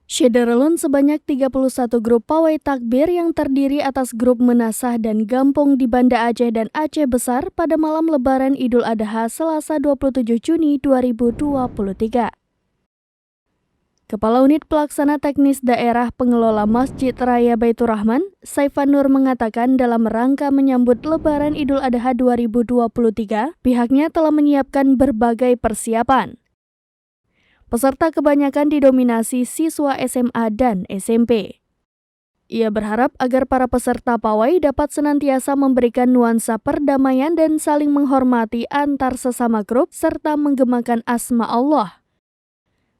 Syederalun sebanyak 31 grup pawai takbir yang terdiri atas grup Menasah dan Gampong di Banda Aceh dan Aceh Besar pada malam Lebaran Idul Adha Selasa 27 Juni 2023. Kepala Unit Pelaksana Teknis Daerah Pengelola Masjid Raya Baitur Rahman, Saifan Nur mengatakan dalam rangka menyambut Lebaran Idul Adha 2023, pihaknya telah menyiapkan berbagai persiapan. Peserta kebanyakan didominasi siswa SMA dan SMP. Ia berharap agar para peserta pawai dapat senantiasa memberikan nuansa perdamaian dan saling menghormati antar sesama grup serta menggemakan asma Allah.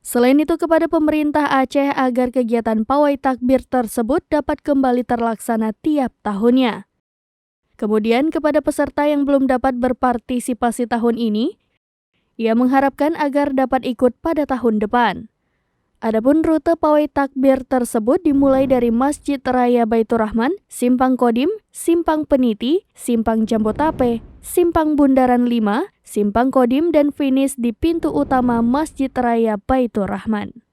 Selain itu kepada pemerintah Aceh agar kegiatan pawai takbir tersebut dapat kembali terlaksana tiap tahunnya. Kemudian kepada peserta yang belum dapat berpartisipasi tahun ini, ia mengharapkan agar dapat ikut pada tahun depan. Adapun rute pawai takbir tersebut dimulai dari Masjid Raya Baitur Rahman, Simpang Kodim, Simpang Peniti, Simpang Jambotape, Simpang Bundaran 5, Simpang Kodim dan finish di pintu utama Masjid Raya Baitur Rahman.